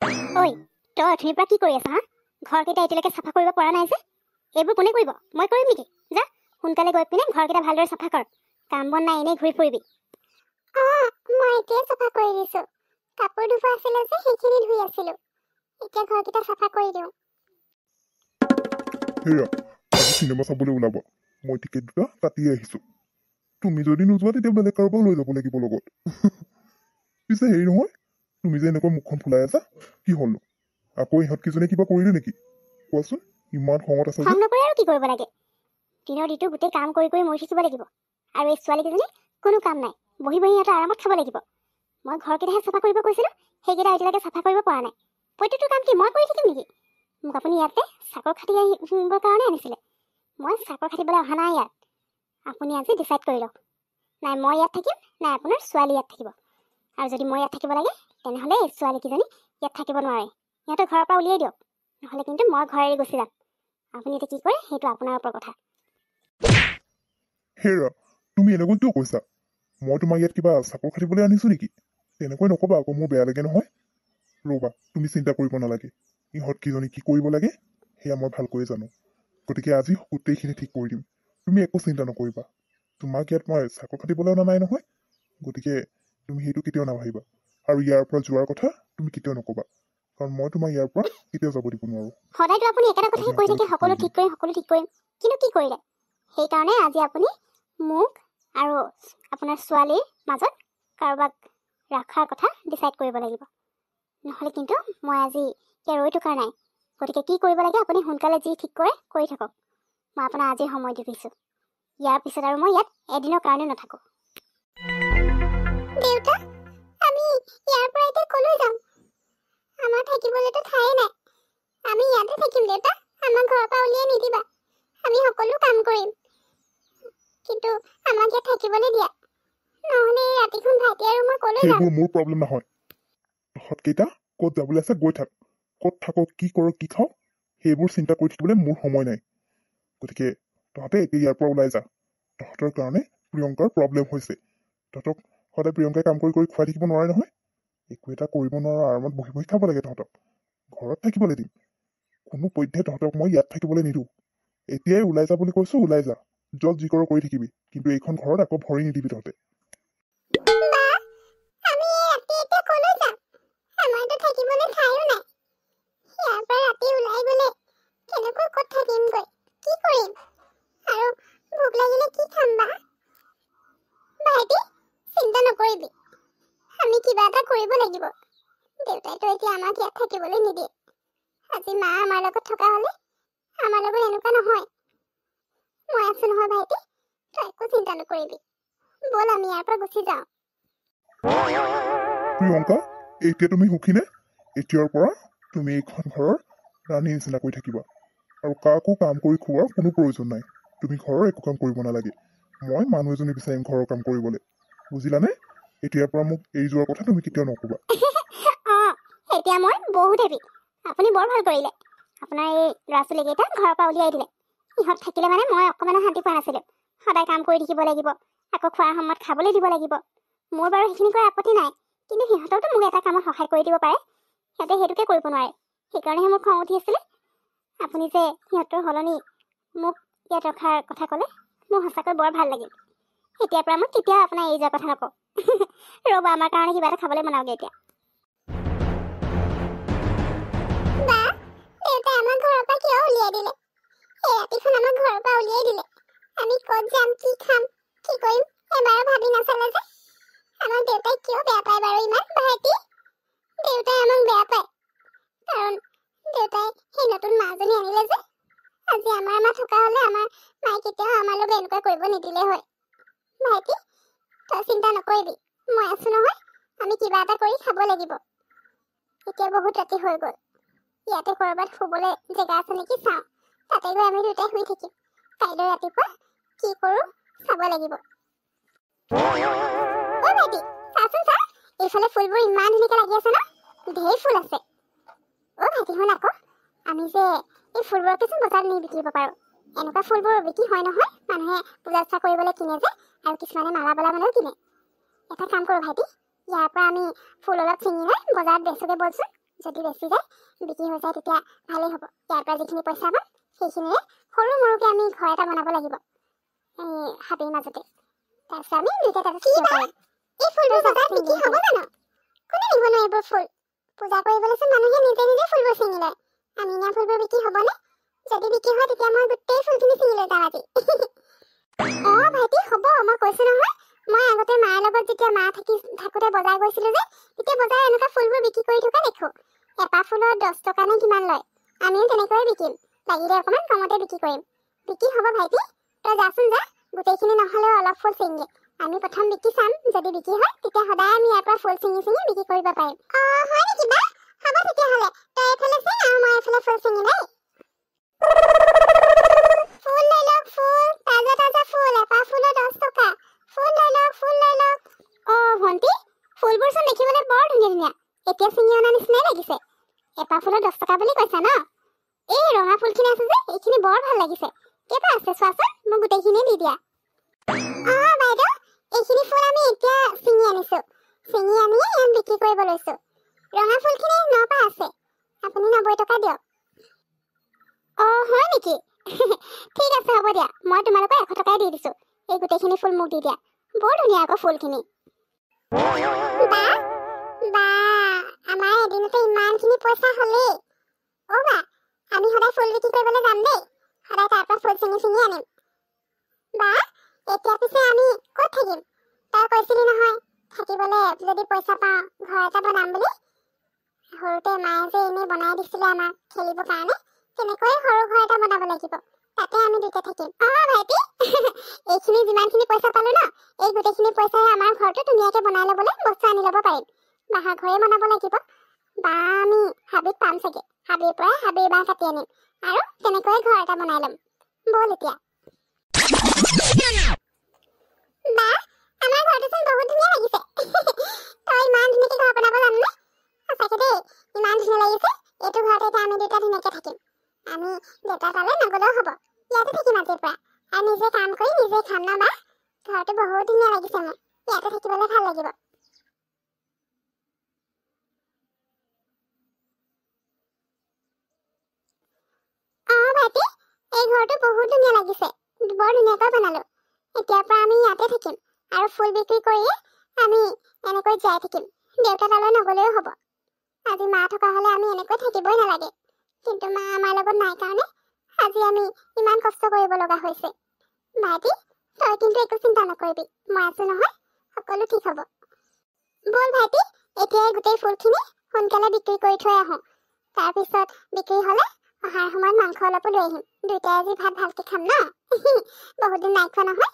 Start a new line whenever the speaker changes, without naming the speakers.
ঐ তই অথনিৰ পৰা কি কৰি আছ হা? ঘৰকেইটা এতিয়ালৈকে চাফা কৰিব পৰা নাই যে? এইবোৰ কোনে কৰিব? মই কৰিম নেকি? যা সোনকালে গৈ পিনে ঘৰকেইটা ভালদৰে চাফা কৰ। কাম বন নাই, এনেই ঘূৰি ফুৰিবি।
মই এতিয়া চাফা কৰি দিছো। কাপোৰ ধুব আছিলে যে সেইখিনি ধুই আছিলো। এতিয়া ঘৰকেইটা চাফা কৰি দিওঁ।
হেৰা, আজি চিনেমা চাবলৈ ওলাবা। মই টিকেট দুটা কাটিয়ে আহিছো। তুমি যদি নোযোৱা তেতিয়া বেলেগ কাৰোবাক লৈ যাব লাগিব লগত। পিছে হেৰি নহয়, তুমি যে এনেকুৱা মুখখন ফুলাই আছা, কি হ'ল? আকৌ ইহঁতকেইজনে কিবা কৰিলে নেকি? কোৱাচোন, ইমান খঙত আছা যে?
খং নকৰে আৰু কি কৰিব লাগে? দিনৰ দিনটো গোটেই কাম কৰি কৰি মৰি থাকিব লাগিব। আৰু এই ছোৱালীকেইজনী কোনো কাম নাই, বহি বহি সিহঁতে আৰামত খাব লাগিব। মই ঘৰকেইটাহে চাফা কৰিব কৈছিলো, সেইকেইটা এতিয়ালৈকে চাফা কৰিব পৰা নাই। প্ৰত্যেকটো কাম কি মই কৰি থাকিম নেকি? মোক আপুনি ইয়াতে চাকৰ খাটি আহিবৰ কাৰণে আনিছিলে। মই চাকৰ খাটিবলৈ অহা নাই ইয়াত। আপুনি আজি ডিচাইড কৰি লওক, নাই মই ইয়াত থাকিম, নাই আপোনাৰ ছোৱালী ইয়াত থাকিব। আৰু যদি মই ইয়াত থাকিব লাগে, তেনেহ'লে এই ছোৱালীকেইজনী ইয়াত থাকিব নোৱাৰে। সিহঁতক ঘৰৰ পৰা উলিয়াই দিয়ক, নহ'লে কিন্তু মই ঘৰ এৰি গুচি যাম। আপুনি এতিয়া কি কৰে সেইটো আপোনাৰ ওপৰত কথা।
হেৰা, তুমি এনেকৈ কিয় কৈছা? মই তোমাক ইয়াত কিবা চাকৰ খাটিবলৈ আনিছো নেকি? তেনেকৈ নকবা আকৌ, মোৰ বেয়া লাগে নহয়। ৰ'বা, তুমি চিন্তা কৰিব নালাগে। ইহঁতকেইজনী কি কৰিব লাগে সেয়া মই ভালকৈ জানো। গতিকে আজি গোটেইখিনি ঠিক কৰি দিম। তুমি একো চিন্তা নকৰিবা। তোমাক ইয়াত মই চাকৰ খাটিবলৈ অনা নাই নহয়। গতিকে তুমি সেইটো কেতিয়াও নাভাবিবা। আৰু ইয়াৰ পৰা যোৱাৰ কথা তুমি কেতিয়াও নকবা, কাৰণ মই তোমাক ইয়াৰ পৰা কেতিয়াও যাব দিব নোৱাৰো।
সদায়তো আপুনি একেটা কথাই কৈ থাকে, সকলো ঠিক কৰিম, সকলো ঠিক কৰিম। কিন্তু কি কৰিলে? সেইকাৰণে আজি আপুনি মোক আৰু আপোনাৰ ছোৱালীৰ মাজত কাৰোবাক ৰখাৰ কথা ডিচাইড কৰিব লাগিব। নহ'লে কিন্তু মই আজি ইয়াত ৰৈ থকাৰ নাই। গতিকে কি কৰিব লাগে আপুনি সোনকালে যি ঠিক কৰে কৰি থাকক। মই আপোনাক আজি সময় দি দিছোঁ। ইয়াৰ পিছত আৰু মই ইয়াত এদিনৰ কাৰণে নাথাকোঁ।
দেউতা, আমি ইয়াৰ পৰা এতিয়া কলৈ যাম? আমাৰ থাকিবলৈতো ঠাই নাই। আমি ইয়াতে থাকিম দেউতা। আমাক ঘৰৰ পৰা উলিয়াই নিদিবা। আমি সকলো কাম কৰিম, কিন্তু আমাক ইয়াত থাকিবলৈ দিয়া। নহ'লে এই ৰাতিখন ভাইটি আৰু মই কলৈ যাম?
সেইবোৰ মোৰ প্ৰব্লেম নহয়। তহঁতকেইটা ক'ত যাবলৈ আছে গৈ থাক। ক'ত থাকো, কি কৰো, কি খাওঁ, সেইবোৰ চিন্তা কৰি থাকিবলৈ মোৰ সময় নাই। গতিকে তহঁতে এতিয়া ইয়াৰ পৰা ওলাই যা। তহঁতৰ কাৰণে প্ৰিয়ংকাৰ প্ৰব্লেম হৈছে। তহঁতক সদায় প্ৰিয়ংকাই কাম কৰি কৰি খুৱাই থাকিব নোৱাৰে নহয়। একো এটা কৰিব নোৱাৰো, আৰামত বহি বহি খাব লাগে। তহঁতক ঘৰত থাকিবলৈ দিম। কোনো পধ্যে তহঁতক মই ইয়াত থাকিবলৈ নিদিওঁ। এতিয়াই ওলাই যা বুলি কৈছো, ওলাই যা। য'ত যি কৰ কৰি থাকিবি, কিন্তু এইখন ঘৰত আকৌ ভৰি নিদিবি তহঁতে।
আমি ৰাতি এতিয়া কলৈ যাম? আমাৰতো থাকিবলৈ ঠাইও নাই। ইয়াৰ পৰা ৰাতি ওলাই গ'লে কেনেকৈ ক'ত থাকিমগৈ, কি কৰিম? আৰু ভোক লাগিলে কি খাম বা? ভাইটি, চিন্তা নকৰিবি, আমি কিবা এটা কৰিব লাগিব। দেউতাইতো এতিয়া আমাক ইয়াত থাকিবলৈ নিদিয়ে। আজি মা আমাৰ লগত থকা হ'লে আমাৰ লগত এনেকুৱা নহয়। মই আছো নহয় ভাইটি, তই একো চিন্তা নকৰিবি। ব'ল আমি ইয়াৰ পৰা গুচি যাওঁ।
প্ৰিয়ংকা, এতিয়া তুমি সুখীনে? এতিয়াৰ পৰা তুমি এইখন ঘৰৰ ৰাণীৰ নিচিনাকৈ থাকিবা, আৰু কাকো কাম কৰি খোৱাৰ কোনো প্ৰয়োজন নাই। তুমি ঘৰৰ একো কাম কৰিব নালাগে। মই মানুহ এজনী বিচাৰিম ঘৰৰ কাম কৰিবলৈ, বুজিলানে? এতিয়াৰ পৰা মোক এৰি যোৱাৰ কথা তুমি কেতিয়াও নকবা।
এতিয়া মই বহুত হেপি। আপুনি বৰ ভাল কৰিলে। আপোনাৰ এই ল'ৰা ছোৱালীকেইটা ঘৰৰ পৰা উলিয়াই দিলে। ইহঁত থাকিলে মানে মই অকণমানো শান্তি পোৱা নাছিলোঁ। সদায় কাম কৰি থাকিব লাগিব, আকৌ খোৱাৰ সময়ত খাবলৈ দিব লাগিব। মোৰ বাৰু সেইখিনি কৰা আপত্তি নাই, কিন্তু সিহঁতৰতো মোক এটা কামত সহায় কৰি দিব পাৰে। সিহঁতে সেইটোকে কৰিব নোৱাৰে। সেইকাৰণেহে মোৰ খং উঠি আছিলে। আপুনি যে সিহঁতৰ সলনি মোক ইয়াত ৰখাৰ কথা ক'লে, মোৰ সঁচাকৈ বৰ ভাল লাগিল। এতিয়াৰ পৰা মই কেতিয়াও আপোনাৰ এৰি যোৱাৰ কথা নকওঁ। ৰ'ব, আমাৰ কাৰণে কিবা এটা খাবলৈ বনাওঁগৈ এতিয়া।
বা, দেউতাই আমাক ঘৰৰ পৰা কিয় উলিয়াই দিলে? এই ৰাতিখন আমাক ঘৰৰ পৰা উলিয়াই দিলে। আমি ক'ত যাম, কি খাম, কি কৰিম এবাৰো ভাবি নাচালে যে। আমাক দেউতাই কিয় বেয়া পায় বাৰু ইমান? ভাইটি, দেউতাই আমাক বেয়া পায় কাৰণ দেউতাই সেই নতুন মাজনী আনিলে যে। আজি আমাৰ মা থকা হ'লে আমাৰ মায়ে কেতিয়াও আমাৰ লগত এনেকুৱা কৰিব নিদিলে হয়। ভাইটি, তই চিন্তা নকৰিবি, মই আছো নহয়। আমি কিবা এটা কৰি খাব লাগিব। এতিয়া বহুত ৰাতি হৈ গ'ল। ইয়াতে ক'ৰবাত শুবলৈ জেগা আছে নেকি চাওঁ। তাতে গৈ আমি দুটাই শুই থাকিম। কাইলৈ ৰাতিপুৱা কি কৰোঁ চাব লাগিব। অ' ভাইটি, চাচোন চা, এইফালে ফুলবোৰ ইমান ধুনীয়াকৈ লাগি আছে ন? ঢেৰ ফুল আছে। অ' ভাইটি, শুন আকৌ, আমি যে এই ফুলবোৰকে চোন বজাৰত নি বিকিব পাৰোঁ। এনেকুৱা ফুলবোৰ বিক্ৰী হয় নহয়, মানুহে পূজা চূজা কৰিবলৈ কিনে যে, আৰু কিছুমানে মালা বনাবলৈও কিনে। এটা কাম কৰোঁ ভাইটি, ইয়াৰ পৰা আমি ফুল অলপ ছিঙি লৈ বজাৰত বেচোগে বলচোন। যদি বেছি যায় বিক্ৰী হৈ যায় তেতিয়া ভালেই হ'ব। ইয়াৰ পৰা যিখিনি পইচা পাম সেইখিনিৰে সৰু মৰুকে আমি ঘৰ এটা বনাব লাগিব এই হাবিৰ মাজতে। তাৰপিছত আমি দুইটা তাতে থাকিব পাৰিম। এই ফুলবোৰ বজাৰত বিক্ৰী হ'ব জানো? কোনে নিবনো এইবোৰ ফুল? পূজা কৰিবলৈচোন মানুহে নিজে নিজে ফুলবোৰ ছিঙি লয়। আমি নিয়া ফুলবোৰ বিক্ৰী হ'বনে? যদি বিক্ৰী হয় তেতিয়া মই গোটেই ফুলখিনি ছিঙি লৈ যাম আজি। ভাইটি হ'ব, মই কৈছো নহয়। মই আগতে মাৰ লগত যেতিয়া মা থাকোঁতে বজাৰ গৈছিলো যে তেতিয়া বজাৰ এনেকুৱা ফুলবোৰ বিক্ৰী কৰি থকা দেখো। এপাহ ফুলৰ 10 টকা নে কিমান লয়। আমিও তেনেকৈয়ে বিকিম, লাগিলে অকণমান কমতে বিক্ৰী কৰিম। বিক্ৰী হ'ব ভাইটি, তই যাচোন যা, গোটেইখিনি নহ'লেও অলপ ফুল ছিঙি। আমি প্ৰথম বিক্ৰী চাম, যদি বিক্ৰী হয় তেতিয়া সদায় আমি ইয়াৰ পৰা ফুল ছিঙি ছিঙি বিক্ৰী কৰিব পাৰিম। হয় নেকি বা? হ'ব তেতিয়াহ'লে তই এইফালে ছিঙ আৰু মই এইফালে ফুল ছিঙি দেই। ফুল লৈ লওক, ফুল তাজা তাজা ফুল, এপাহ ফুলৰ 10 টকা। ফুল লৈ লওক, ফুল লৈ লওক। ভণ্টি, ফুলবোৰচোন দেখিবলৈ বৰ ধুনীয়া ধুনীয়া, এতিয়া ছিঙি অনা নিচিনাই লাগিছে। এপাহ ফুলৰ 10 টকা বুলি কৈছা ন? এই ৰঙা ফুলখিনি আছে যে এইখিনি বৰ ভাল লাগিছে। কেইটা আছে চোৱাচোন, মোক গোটেইখিনি দি দিয়া। বাইদেউ, এইখিনি ফুল আমি এতিয়া ছিঙি আনিছো। ছিঙি আনি ইয়াত বিক্ৰী কৰিব লৈছো। ৰঙা ফুলখিনি 9 পাহ আছে, আপুনি 90 টকা দিয়ক। হয় নেকি? ঠিক আছে হ'ব দিয়া, মই তোমালোকক 100 টকাই দি দিছো। এই গোটেইখিনি ফুল মোক দি দিয়া, বৰ ধুনীয়া আকৌ ফুলখিনি। বা আমাৰ এদিনতে ইমানখিনি পইচা হ'লেই। বা আমি সদায় ফুল বিক্ৰী কৰিবলৈ যাম দেই, সদায় তাৰ পৰা ফুল ছিঙি ছিঙি আনিম। বা এতিয়া পিছে আমি ক'ত থাকিম? তই কৈছিলি নহয় থাকিবলৈ যদি পইচা পাওঁ ঘৰ এটা বনাম বুলি। সৰুতে মায়ে যে এনেই বনাই দিছিলে আমাক খেলিবৰ কাৰণে, তেনেকৈয়ে সৰু ঘৰ এটা বনাব লাগিব, তাতে আমি দুটা থাকিম। ভাইটি, এইখিনি যিমানখিনি পইচা পালো ন, এই গোটেইখিনি পইচাৰে আমাৰ ঘৰটো ধুনীয়াকে বনাই ল'বলৈ বস্তু আনি ল'ব পাৰিম। বাঁহৰ ঘৰে বনাব লাগিব। বাঁহ আমি হাবিত পাম চাগে, হাবিৰ পৰা হাবিৰ বাঁহ কাটি আনিম আৰু তেনেকৈয়ে ঘৰ এটা বনাই ল'ম। ব'ল এতিয়া। বা আমাৰ ঘৰটোচোন বহুত ধুনীয়া লাগিছে। তই ইমান ধুনীয়াকে ঘৰ বনাব জাননে? সঁচাকে দেই, ইমান ধুনীয়া লাগিছে। এইটো ঘৰতে এতিয়া আমি দুটা ধুনীয়াকে থাকিম। আমি দেউতা তালৈ নগলেও হ'ব, ইয়াতে থাকিম আজিৰ পৰা আৰু নিজে কাম কৰি নিজে খাম ন। বা ঘৰটো বহুত ধুনীয়া লাগিছে মোৰ, ইয়াতে থাকিবলৈ ভাল লাগিব। ভাইটি, এই ঘৰটো বহুত ধুনীয়া লাগিছে, বৰ ধুনীয়াকৈ বনালো। এতিয়াৰ পৰা আমি ইয়াতে থাকিম আৰু ফুল বিক্ৰী কৰিয়ে আমি এনেকৈ জীয়াই থাকিম। দেউতা তালৈ নগলেও হ'ব। আজি মা থকা হ'লে আমি এনেকৈ থাকিবই নালাগে, কিন্তু মা আমাৰ লগত নাই কাৰণে আজি আমি ইমান কষ্ট কৰিব লগা হৈছে। ভাইটি, তই কিন্তু একো চিন্তা নকৰিবি, মই আছো নহয়, সকলো ঠিক হ'ব। ব'ল ভাইটি, এতিয়াই গোটেই ফুলখিনি সোনকালে বিক্ৰী কৰি থৈ আহোঁ। তাৰপিছত বিক্ৰী হ'লে অহাৰ সময়ত মাংস অলপো লৈ আহিম। দুইটাই আজি ভাত ভালকে খাম ন। বহুত দিন নাই খোৱা নহয়।